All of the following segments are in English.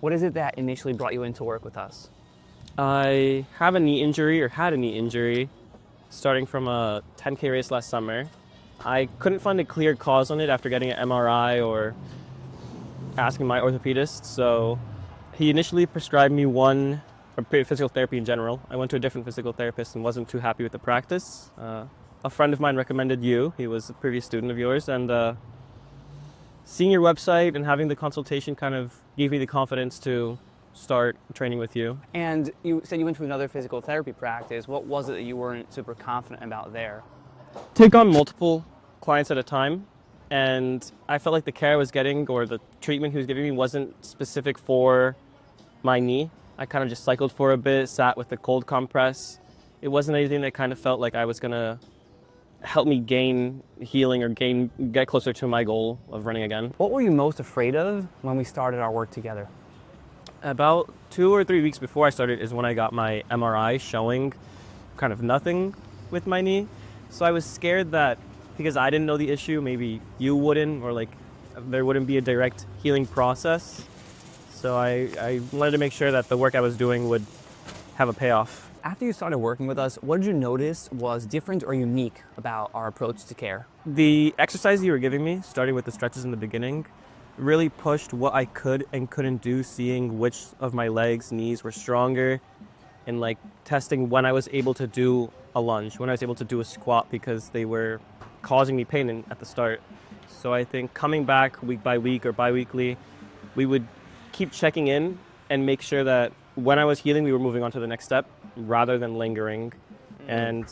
What is it that initially brought you into work with us? I have a knee injury or had a knee injury starting from a 10K race last summer. I couldn't find a clear cause on it after getting an MRI or asking my orthopedist. So he initially prescribed me physical therapy in general. I went to a different physical therapist and wasn't too happy with the practice. A friend of mine recommended you. He was a previous student of yours, and seeing your website and having the consultation kind of gave me the confidence to start training with you. And you said you went to another physical therapy practice. What was it that you weren't super confident about there? Take on multiple clients at a time, and I felt like the care I was getting or the treatment he was giving me wasn't specific for my knee. I kind of just cycled for a bit, sat with the cold compress. It wasn't anything that kind of felt like I was gonna help me gain healing or get closer to my goal of running again. What were you most afraid of when we started our work together? About 2 or 3 weeks before I started is when I got my MRI showing kind of nothing with my knee. So I was scared that because I didn't know the issue, maybe you wouldn't, or like there wouldn't be a direct healing process. So I wanted to make sure that the work I was doing would have a payoff. After you started working with us, what did you notice was different or unique about our approach to care? The exercise you were giving me, starting with the stretches in the beginning, really pushed what I could and couldn't do, seeing which of my legs, knees were stronger, and like testing when I was able to do a lunge, when I was able to do a squat, because they were causing me pain at the start. So I think coming back week by week or bi-weekly, we would keep checking in and make sure that when I was healing, we were moving on to the next step rather than lingering. And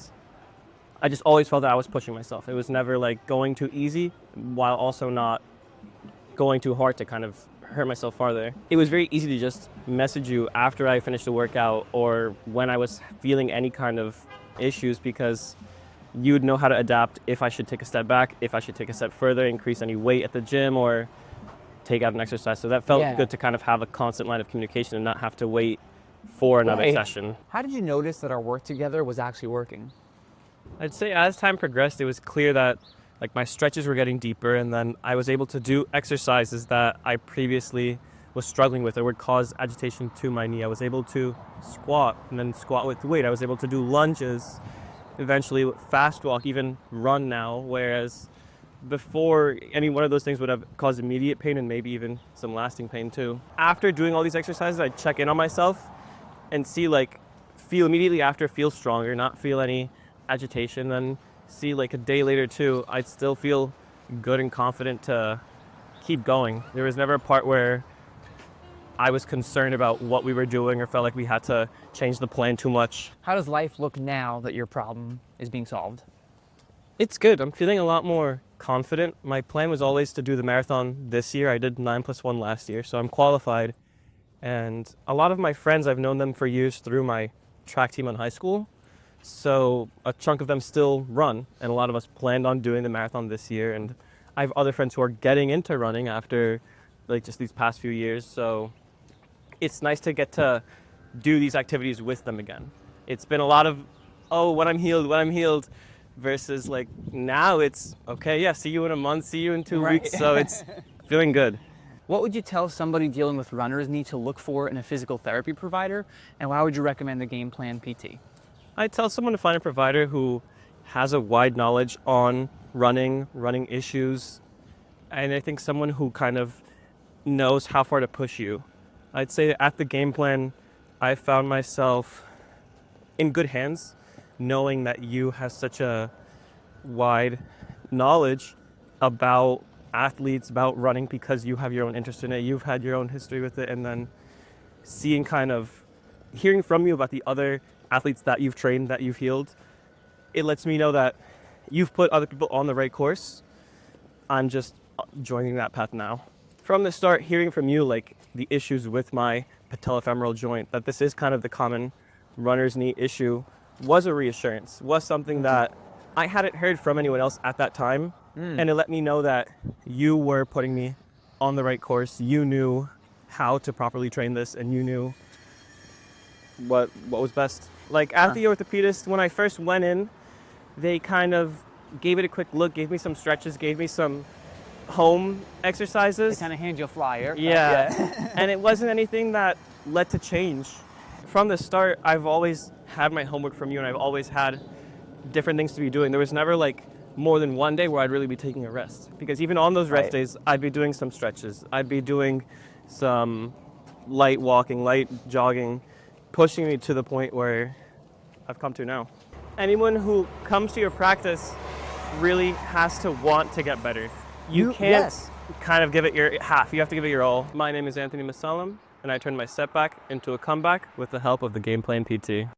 I just always felt that I was pushing myself. It was never like going too easy while also not going too hard to kind of hurt myself farther. It was very easy to just message you after I finished the workout or when I was feeling any kind of issues, because you'd know how to adapt if I should take a step back, if I should take a step further, increase any weight at the gym, or take out an exercise. So that felt good to kind of have a constant line of communication and not have to wait for another session. How did you notice that our work together was actually working? I'd say as time progressed, it was clear that like my stretches were getting deeper, and then I was able to do exercises that I previously was struggling with or would cause agitation to my knee. I was able to squat and then squat with weight. I was able to do lunges, eventually fast walk, even run now, whereas before any one of those things would have caused immediate pain and maybe even some lasting pain too. After doing all these exercises, I'd check in on myself and see feel immediately after, feel stronger, not feel any agitation, then see like a day later too, I'd still feel good and confident to keep going. There was never a part where I was concerned about what we were doing or felt like we had to change the plan too much. How does life look now that your problem is being solved? It's good. I'm feeling a lot more confident. My plan was always to do the marathon this year. I did 9+1 last year, so I'm qualified. And a lot of my friends, I've known them for years through my track team in high school. So a chunk of them still run, and a lot of us planned on doing the marathon this year. And I have other friends who are getting into running after like just these past few years. So it's nice to get to do these activities with them again. It's been a lot of, when I'm healed, versus like now it's, okay, yeah, see you in a month, see you in 2 weeks. So it's feeling good. What would you tell somebody dealing with runner's knee to look for in a physical therapy provider, and why would you recommend the Game Plan PT? I'd tell someone to find a provider who has a wide knowledge on running issues, and I think someone who kind of knows how far to push you. I'd say at the Game Plan, I found myself in good hands, knowing that you have such a wide knowledge about athletes, about running, because you have your own interest in it, you've had your own history with it, and then hearing from you about the other athletes that you've trained, that you've healed, it lets me know that you've put other people on the right course. I'm just joining that path now. From the start, hearing from you like the issues with my patellofemoral joint, that this is kind of the common runner's knee issue, was a reassurance, was something that I hadn't heard from anyone else at that time. And it let me know that you were putting me on the right course. You knew how to properly train this, and you knew what was best. Like at the orthopedist, when I first went in, they kind of gave it a quick look, gave me some stretches, gave me some home They exercises. kind of hand you a flyer. Yeah. And it wasn't anything that led to change. From the start, I've always had my homework from you, and I've always had different things to be doing. There was never like more than one day where I'd really be taking a rest. Because even on those rest Right. days, I'd be doing some stretches. I'd be doing some light walking, light jogging, pushing me to the point where I've come to now. Anyone who comes to your practice really has to want to get better. You can't Yes. kind of give it your half. You have to give it your all. My name is Anthony Msallem, and I turned my setback into a comeback with the help of the Game Plan PT.